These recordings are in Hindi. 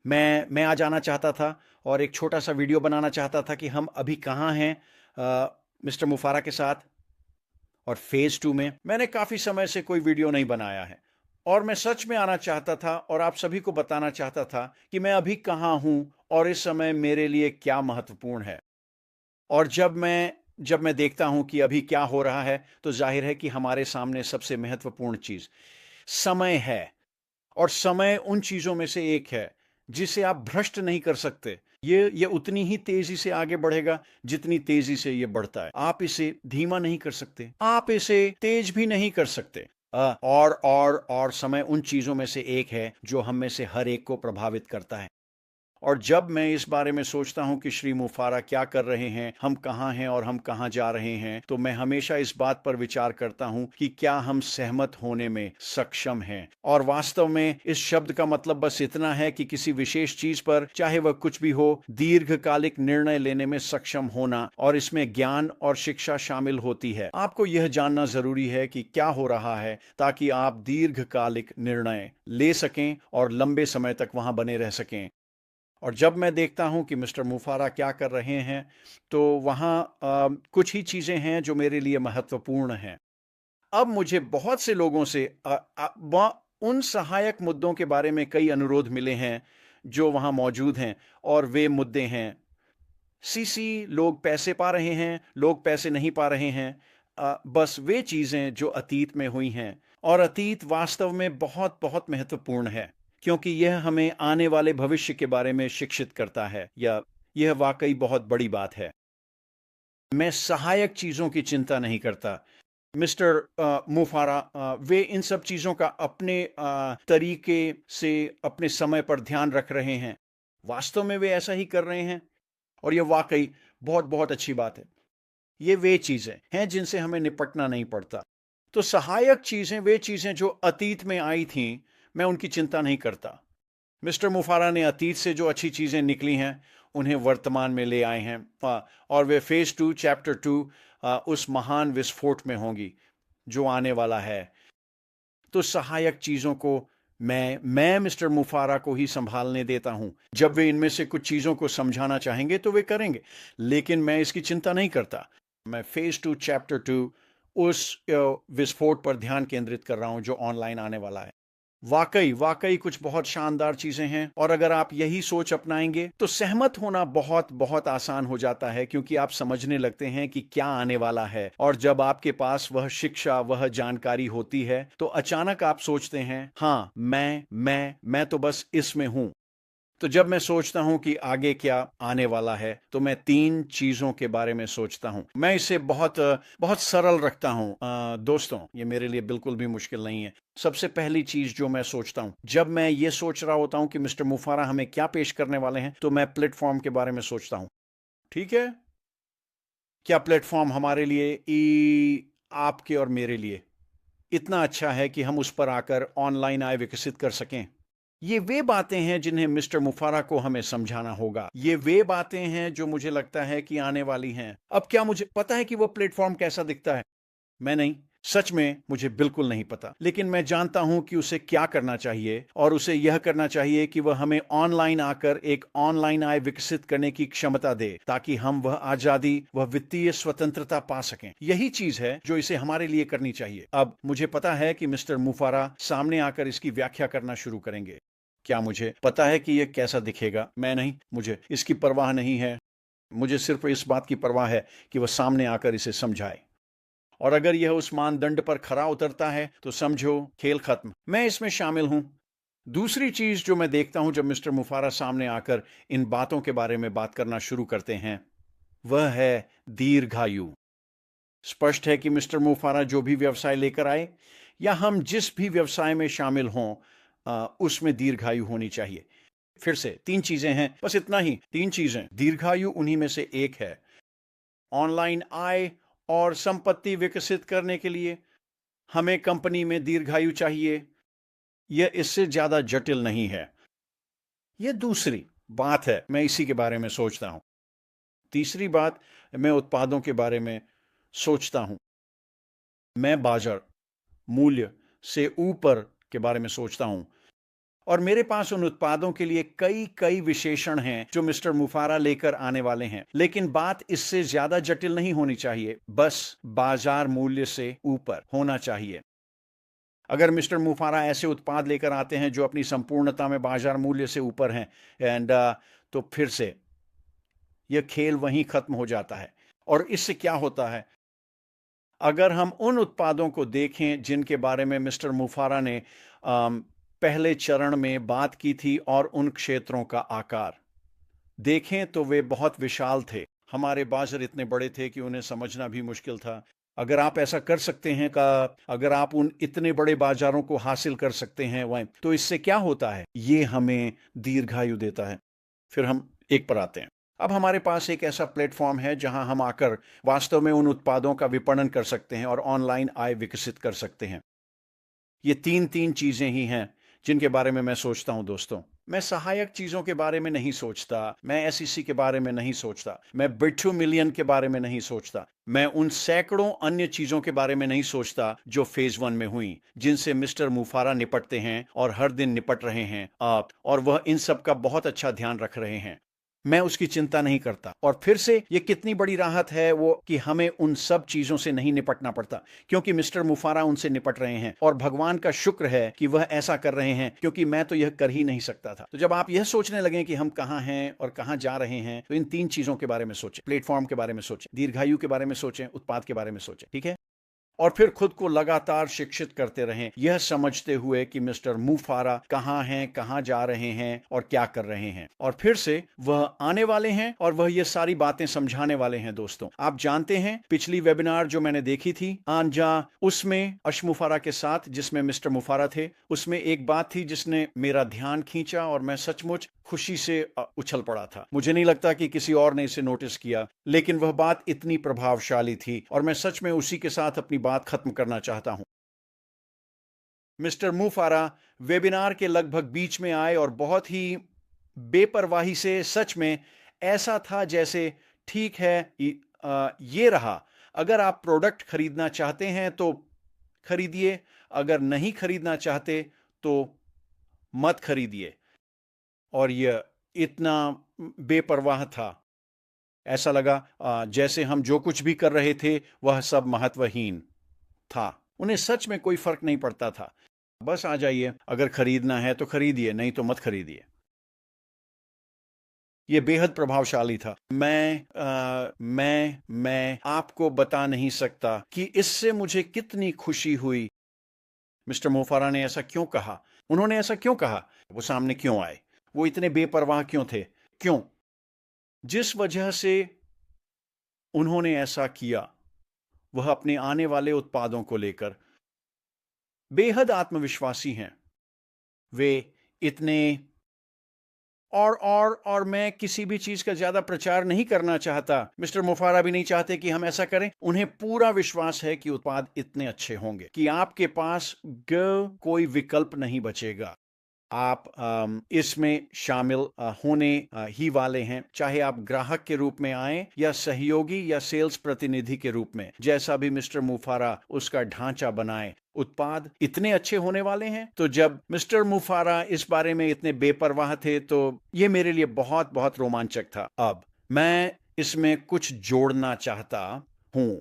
मैं आज आना चाहता था और एक छोटा-सा वीडियो बनाना चाहता था कि हम अभी कहाँ हैं मिस्टर मुफारा के साथ। और फ़ेज़ 2 में मैंने काफ़ी समय से कोई वीडियो नहीं बनाया है और मैं सच में आना चाहता था और आप सभी को बताना चाहता था कि मैं अभी कहाँ हूँ और इस समय मेरे लिए क्या महत्वपूर्ण है। और जब मैं देखता हूँ कि अभी क्या हो रहा है, तो ज़ाहिर है कि हमारे सामने सबसे महत्वपूर्ण चीज़ समय है। और समय उन चीज़ों में से एक है, जिसे आप भ्रष्ट नहीं कर सकते। ये उतनी ही तेज़ी से आगे बढ़ेगा, जितनी तेज़ी से ये बढ़ता है। आप इसे धीमा नहीं कर सकते, आप इसे तेज़ भी नहीं कर सकते। और समय उन चीज़ों में से एक है, जो हम में से हर एक को प्रभावित करता है। और जब मैं इस बारे में सोचता हूँ कि श्री मुफारा क्या कर रहे हैं, हम कहाँ हैं और हम कहाँ जा रहे हैं, तो मैं हमेशा इस बात पर विचार करता हूँ कि क्या हम सहमत होने में सक्षम हैं। और वास्तव में इस शब्द का मतलब बस इतना है कि किसी विशेष चीज पर, चाहे वह कुछ भी हो, दीर्घकालिक निर्णय लेने में सक्षम होना, और इसमें ज्ञान और शिक्षा शामिल होती है। आपको यह जानना जरूरी है कि क्या हो रहा है, ताकि आप दीर्घकालिक निर्णय ले सकें और लंबे समय तक वहां बने रह सकें। और जब मैं देखता हूं कि मिस्टर मुफारा क्या कर रहे हैं, तो वहां कुछ ही चीजें हैं जो मेरे लिए महत्वपूर्ण हैं। अब मुझे बहुत से लोगों से उन सहायक मुद्दों के बारे में कई अनुरोध मिले हैं जो वहां मौजूद हैं। और वे मुद्दे हैं सीसी, लोग पैसे पा रहे हैं, लोग पैसे नहीं पा रहे हैं। बस वे चीजें जो अतीत में हुई हैं। और अतीत वास्तव में बहुत बहुत महत्वपूर्ण है, क्योंकि यह हमें आने वाले भविष्य के बारे में शिक्षित करता है। या यह वाकई बहुत बड़ी बात है। मैं सहायक चीजों की चिंता नहीं करता। मिस्टर मुफारा वे इन सब चीज़ों का अपने तरीके से अपने समय पर ध्यान रख रहे हैं। वास्तव में वे ऐसा ही कर रहे हैं और यह वाकई बहुत बहुत अच्छी बात है। ये वे चीज़ें हैं जिनसे हमें निपटना नहीं पड़ता। तो सहायक चीज़ें वे चीज़ें जो अतीत में आई थीं, मैं उनकी चिंता नहीं करता। मिस्टर मुफारा ने अतीत से जो अच्छी चीज़ें निकली हैं, उन्हें वर्तमान में ले आए हैं। और वे फेज़ 2 चैप्टर 2 उस महान विस्फोट में होंगी जो आने वाला है। तो सहायक चीज़ों को मैं मिस्टर मुफारा को ही संभालने देता हूं। जब वे इनमें से कुछ चीज़ों को समझाना चाहेंगे तो वे करेंगे, लेकिन मैं इसकी चिंता नहीं करता। मैं फेज़ 2 चैप्टर 2 उस विस्फोट पर ध्यान केंद्रित कर रहा हूं जो ऑनलाइन आने वाला है। वाकई वाकई कुछ बहुत शानदार चीजें हैं, और अगर आप यही सोच अपनाएंगे तो सहमत होना बहुत बहुत आसान हो जाता है, क्योंकि आप समझने लगते हैं कि क्या आने वाला है। और जब आपके पास वह शिक्षा, वह जानकारी होती है, तो अचानक आप सोचते हैं, हाँ, मैं तो बस इसमें हूं। तो जब मैं सोचता हूं कि आगे क्या आने वाला है, तो मैं तीन चीजों के बारे में सोचता हूं। मैं इसे बहुत बहुत सरल रखता हूं दोस्तों, ये मेरे लिए बिल्कुल भी मुश्किल नहीं है। सबसे पहली चीज जो मैं सोचता हूं, जब मैं ये सोच रहा होता हूं कि मिस्टर मुफारा हमें क्या पेश करने वाले हैं, तो मैं प्लेटफॉर्म के बारे में सोचता हूं। ठीक है, क्या प्लेटफॉर्म हमारे लिए, आपके और मेरे लिए इतना अच्छा है कि हम उस पर आकर ऑनलाइन आय विकसित कर सकें? ये वे बातें हैं जिन्हें मिस्टर मुफारा को हमें समझाना होगा। ये वे बातें हैं जो मुझे लगता है कि आने वाली हैं। अब क्या मुझे पता है कि वो प्लेटफॉर्म कैसा दिखता है? मैं नहीं, सच में मुझे बिल्कुल नहीं पता। लेकिन मैं जानता हूं कि उसे क्या करना चाहिए, और उसे यह करना चाहिए कि वह हमें ऑनलाइन आकर एक ऑनलाइन आय विकसित करने की क्षमता दे, ताकि हम वह आजादी, वह वित्तीय स्वतंत्रता पा सकें। यही चीज है जो इसे हमारे लिए करनी चाहिए। अब मुझे पता है कि मिस्टर मुफारा सामने आकर इसकी व्याख्या करना शुरू करेंगे। क्या मुझे पता है कि यह कैसा दिखेगा? मैं नहीं, मुझे इसकी परवाह नहीं है। मुझे सिर्फ इस बात की परवाह है कि वह सामने आकर इसे समझाए। और अगर यह उस मानदंड पर खरा उतरता है, तो समझो, खेल खत्म, मैं इसमें शामिल हूं। दूसरी चीज जो मैं देखता हूं जब मिस्टर मुफारा सामने आकर इन बातों के बारे में बात करना शुरू करते हैं, वह है दीर्घायु। स्पष्ट है कि मिस्टर मुफारा जो भी व्यवसाय लेकर आए, या हम जिस भी व्यवसाय में शामिल हों, उसमें दीर्घायु होनी चाहिए। फिर से तीन चीजें हैं, बस इतना ही, तीन चीजें, दीर्घायु उन्हीं में से एक है। ऑनलाइन आय और संपत्ति विकसित करने के लिए हमें कंपनी में दीर्घायु चाहिए। यह इससे ज्यादा जटिल नहीं है। यह दूसरी बात है, मैं इसी के बारे में सोचता हूं। तीसरी बात, मैं उत्पादों के बारे में सोचता हूं। मैं बाजार मूल्य से ऊपर के बारे में सोचता हूं। और मेरे पास उन उत्पादों के लिए कई कई विशेषण हैं जो मिस्टर मुफारा लेकर आने वाले हैं, लेकिन बात इससे ज्यादा जटिल नहीं होनी चाहिए, बस बाजार मूल्य से ऊपर होना चाहिए। अगर मिस्टर मुफारा ऐसे उत्पाद लेकर आते हैं जो अपनी संपूर्णता में बाजार मूल्य से ऊपर हैं, एंड तो फिर से यह खेल वहीं खत्म हो जाता है। और इससे क्या होता है, अगर हम उन उत्पादों को देखें जिनके बारे में मिस्टर मुफारा ने पहले चरण में बात की थी और उन क्षेत्रों का आकार देखें, तो वे बहुत विशाल थे। हमारे बाजार इतने बड़े थे कि उन्हें समझना भी मुश्किल था। अगर आप ऐसा कर सकते हैं अगर आप उन इतने बड़े बाजारों को हासिल कर सकते हैं वहीं, तो इससे क्या होता है, ये हमें दीर्घायु देता है। फिर हम एक पर आते हैं। अब हमारे पास एक ऐसा प्लेटफॉर्म है जहां हम आकर वास्तव में उन उत्पादों का विपणन कर सकते हैं और ऑनलाइन आय विकसित कर सकते हैं। ये तीन चीजें ही हैं जिनके बारे में मैं सोचता हूं दोस्तों। मैं सहायक चीजों के बारे में नहीं सोचता, मैं एसईसी के बारे में नहीं सोचता, मैं बिट2 मिलियन के बारे में नहीं सोचता, मैं उन सैकड़ों अन्य चीजों के बारे में नहीं सोचता जो फेज 1 में हुई, जिनसे मिस्टर मुफारा निपटते हैं और हर दिन निपट रहे हैं आप, और वह इन सब का बहुत अच्छा ध्यान रख रहे हैं। मैं उसकी चिंता नहीं करता। और फिर से ये कितनी बड़ी राहत है वो कि हमें उन सब चीजों से नहीं निपटना पड़ता, क्योंकि मिस्टर मुफारा उनसे निपट रहे हैं। और भगवान का शुक्र है कि वह ऐसा कर रहे हैं, क्योंकि मैं तो यह कर ही नहीं सकता था। तो जब आप यह सोचने लगें कि हम कहां हैं और कहां जा रहे हैं, तो इन 3 चीजों के बारे में सोचें। प्लेटफॉर्म के बारे में सोचें, दीर्घायु के बारे में सोचें, उत्पाद के बारे में सोचें। ठीक है। और फिर खुद को लगातार शिक्षित करते रहें, यह समझते हुए कि मिस्टर मुफारा कहां हैं, कहां जा रहे हैं और क्या कर रहे हैं। और फिर से वह आने वाले हैं और वह ये सारी बातें समझाने वाले हैं। दोस्तों, आप जानते हैं पिछली वेबिनार जो मैंने देखी थी आंजा, उसमें अशमुफारा के साथ, जिसमें मिस्टर मुफारा थे, उसमें एक बात थी जिसने मेरा ध्यान खींचा और मैं सचमुच खुशी से उछल पड़ा था। मुझे नहीं लगता कि किसी और ने इसे नोटिस किया, लेकिन वह बात इतनी प्रभावशाली थी और मैं सच में उसी के साथ अपनी बात खत्म करना चाहता हूं। मिस्टर मुफारा वेबिनार के लगभग बीच में आए और बहुत ही बेपरवाही से, सच में ऐसा था जैसे, ठीक है ये रहा, अगर आप प्रोडक्ट खरीदना चाहते हैं तो खरीदिए, अगर नहीं खरीदना चाहते तो मत खरीदिए। और यह इतना बेपरवाह था, ऐसा लगा जैसे हम जो कुछ भी कर रहे थे वह सब महत्वहीन था। उन्हें सच में कोई फर्क नहीं पड़ता था। बस आ जाइए, अगर खरीदना है तो खरीदिए, नहीं तो मत खरीदिए। यह बेहद प्रभावशाली था। मैं आपको बता नहीं सकता कि इससे मुझे कितनी खुशी हुई। मिस्टर मुफारा ने ऐसा क्यों कहा, उन्होंने ऐसा क्यों कहा, वो सामने क्यों आए, वो इतने बेपरवाह क्यों थे, क्यों? जिस वजह से उन्होंने ऐसा किया, वह अपने आने वाले उत्पादों को लेकर बेहद आत्मविश्वासी हैं। वे इतने और मैं किसी भी चीज का ज्यादा प्रचार नहीं करना चाहता। मिस्टर मुफारा भी नहीं चाहते कि हम ऐसा करें। उन्हें पूरा विश्वास है कि उत्पाद इतने अच्छे होंगे कि आपके पास कोई विकल्प नहीं बचेगा। आप इसमें शामिल होने ही वाले हैं, चाहे आप ग्राहक के रूप में आए या सहयोगी या सेल्स प्रतिनिधि के रूप में। जैसा भी मिस्टर मुफारा उसका ढांचा बनाए, उत्पाद इतने अच्छे होने वाले हैं। तो जब मिस्टर मुफारा इस बारे में इतने बेपरवाह थे, तो ये मेरे लिए बहुत बहुत रोमांचक था। अब मैं इसमें कुछ जोड़ना चाहता हूं।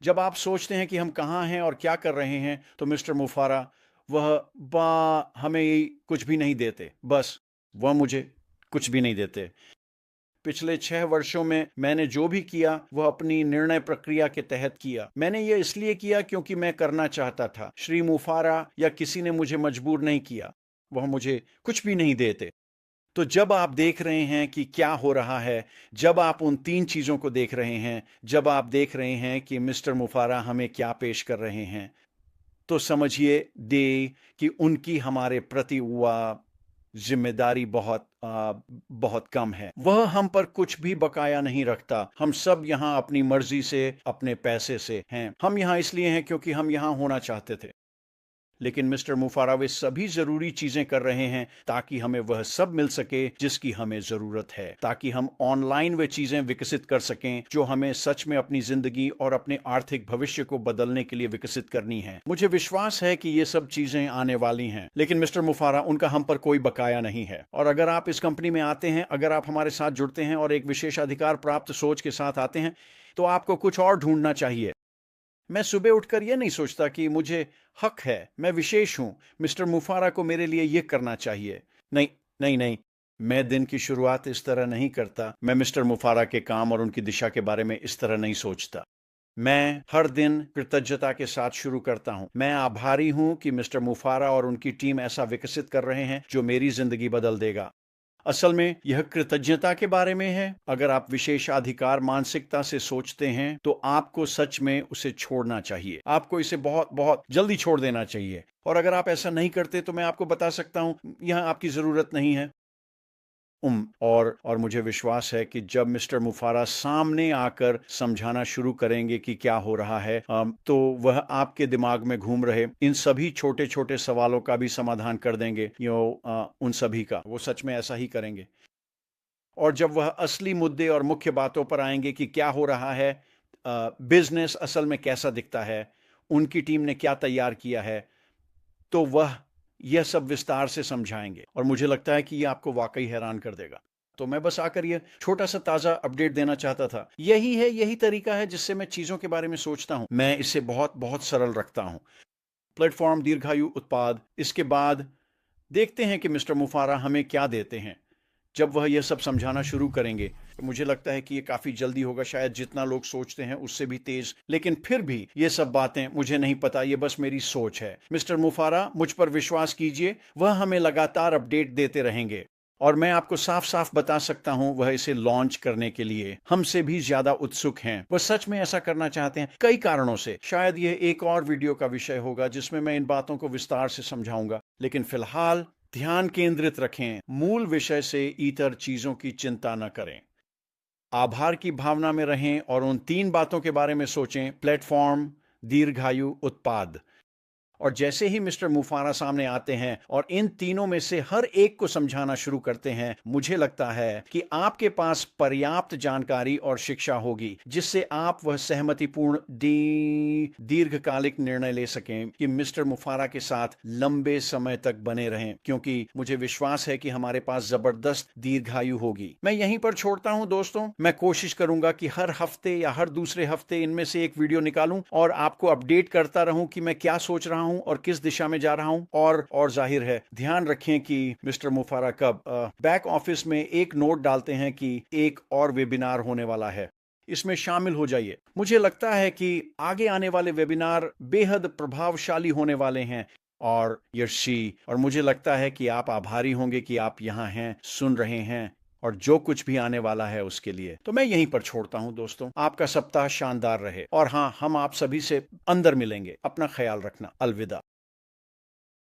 जब आप सोचते हैं कि हम कहां हैं और क्या कर रहे हैं, तो मिस्टर मुफारा वह हमें कुछ भी नहीं देते। बस वह मुझे कुछ भी नहीं देते। पिछले 6 वर्षों में मैंने जो भी किया वह अपनी निर्णय प्रक्रिया के तहत किया। मैंने यह इसलिए किया क्योंकि मैं करना चाहता था। श्री मुफारा या किसी ने मुझे मजबूर नहीं किया। वह मुझे कुछ भी नहीं देते। तो जब आप देख रहे हैं कि क्या हो रहा है, जब आप उन 3 चीजों को देख रहे हैं, जब आप देख रहे हैं कि मिस्टर मुफारा हमें क्या पेश कर रहे हैं, तो समझिए कि उनकी हमारे प्रति वह जिम्मेदारी बहुत कम है। वह हम पर कुछ भी बकाया नहीं रखता। हम सब यहाँ अपनी मर्जी से, अपने पैसे से हैं। हम यहाँ इसलिए हैं क्योंकि हम यहाँ होना चाहते थे। लेकिन मिस्टर मुफारा वे सभी जरूरी चीजें कर रहे हैं ताकि हमें वह सब मिल सके जिसकी हमें जरूरत है, ताकि हम ऑनलाइन वे चीजें विकसित कर सकें जो हमें सच में अपनी जिंदगी और अपने आर्थिक भविष्य को बदलने के लिए विकसित करनी है। मुझे विश्वास है कि ये सब चीजें आने वाली हैं, लेकिन मिस्टर मुफारा, उनका हम पर कोई बकाया नहीं है। और अगर आप इस कंपनी में आते हैं, अगर आप हमारे साथ जुड़ते हैं और एक विशेषाधिकार प्राप्त सोच के साथ आते हैं, तो आपको कुछ और ढूंढना चाहिए। मैं सुबह उठकर यह नहीं सोचता कि मुझे हक है, मैं विशेष हूं, मिस्टर मुफारा को मेरे लिए यह करना चाहिए। नहीं नहीं नहीं, मैं दिन की शुरुआत इस तरह नहीं करता। मैं मिस्टर मुफारा के काम और उनकी दिशा के बारे में इस तरह नहीं सोचता। मैं हर दिन कृतज्ञता के साथ शुरू करता हूं। मैं आभारी हूं कि मिस्टर मुफारा और उनकी टीम ऐसा विकसित कर रहे हैं जो मेरी जिंदगी बदल देगा। असल में यह कृतज्ञता के बारे में है। अगर आप विशेषाधिकार मानसिकता से सोचते हैं तो आपको सच में उसे छोड़ना चाहिए। आपको इसे बहुत बहुत जल्दी छोड़ देना चाहिए। और अगर आप ऐसा नहीं करते तो मैं आपको बता सकता हूं, यहां आपकी जरूरत नहीं है। और मुझे विश्वास है कि जब मिस्टर मुफारा सामने आकर समझाना शुरू करेंगे कि क्या हो रहा है, तो वह आपके दिमाग में घूम रहे इन सभी छोटे छोटे सवालों का भी समाधान कर देंगे। उन सभी का वो सच में ऐसा ही करेंगे। और जब वह असली मुद्दे और मुख्य बातों पर आएंगे कि क्या हो रहा है, बिजनेस असल में कैसा दिखता है, उनकी टीम ने क्या तैयार किया है, तो वह यह सब विस्तार से समझाएंगे। और मुझे लगता है कि यह आपको वाकई हैरान कर देगा। तो मैं बस आकर यह छोटा सा ताजा अपडेट देना चाहता था। यही तरीका है जिससे मैं चीजों के बारे में सोचता हूं। मैं इसे बहुत बहुत सरल रखता हूं। प्लेटफॉर्म, दीर्घायु उत्पाद। इसके बाद देखते हैं कि मिस्टर मुफारा हमें क्या देते हैं। जब वह यह सब समझाना शुरू करेंगे तो मुझे लगता है कि यह काफी जल्दी होगा, शायद जितना लोग सोचते हैं उससे भी तेज। लेकिन फिर भी ये सब बातें मुझे नहीं पता, ये बस मेरी सोच है। मिस्टर मुफारा, मुझ पर विश्वास कीजिए, वह हमें लगातार अपडेट देते रहेंगे। और मैं आपको साफ साफ बता सकता हूं, वह इसे लॉन्च करने के लिए हमसे भी ज्यादा उत्सुक हैं। वह सच में ऐसा करना चाहते हैं कई कारणों से। शायद यह एक और वीडियो का विषय होगा जिसमें मैं इन बातों को विस्तार से समझाऊंगा। लेकिन फिलहाल ध्यान केंद्रित रखें, मूल विषय से इतर चीजों की चिंता न करें। आभार की भावना में रहें और उन 3 बातों के बारे में सोचें: प्लेटफॉर्म, दीर्घायु, उत्पाद। और जैसे ही मिस्टर मुफारा सामने आते हैं और इन तीनों में से हर एक को समझाना शुरू करते हैं, मुझे लगता है कि आपके पास पर्याप्त जानकारी और शिक्षा होगी जिससे आप वह सहमतिपूर्ण दीर्घकालिक निर्णय ले सकें कि मिस्टर मुफारा के साथ लंबे समय तक बने रहें, क्योंकि मुझे विश्वास है कि हमारे पास जबरदस्त दीर्घायु होगी। मैं यहीं पर छोड़ता हूं दोस्तों। मैं कोशिश करूंगा कि हर हफ्ते या हर दूसरे हफ्ते इनमें से एक वीडियो निकालूं और आपको अपडेट करता रहूं कि मैं क्या सोच रहा हूं और किस दिशा में जा रहा हूं। और जाहिर है, ध्यान रखें कि मिस्टर मुफारा कब बैक ऑफिस में एक नोट डालते हैं कि एक और वेबिनार होने वाला है, इसमें शामिल हो जाइए। मुझे लगता है कि आगे आने वाले वेबिनार बेहद प्रभावशाली होने वाले हैं। और यशी, और मुझे लगता है कि आप आभारी होंगे कि आप यहां हैं, सुन रहे हैं और जो कुछ भी आने वाला है उसके लिए। तो मैं यहीं पर छोड़ता हूं दोस्तों। आपका सप्ताह शानदार रहे। और हां, हम आप सभी से अंदर मिलेंगे। अपना ख्याल रखना। अलविदा।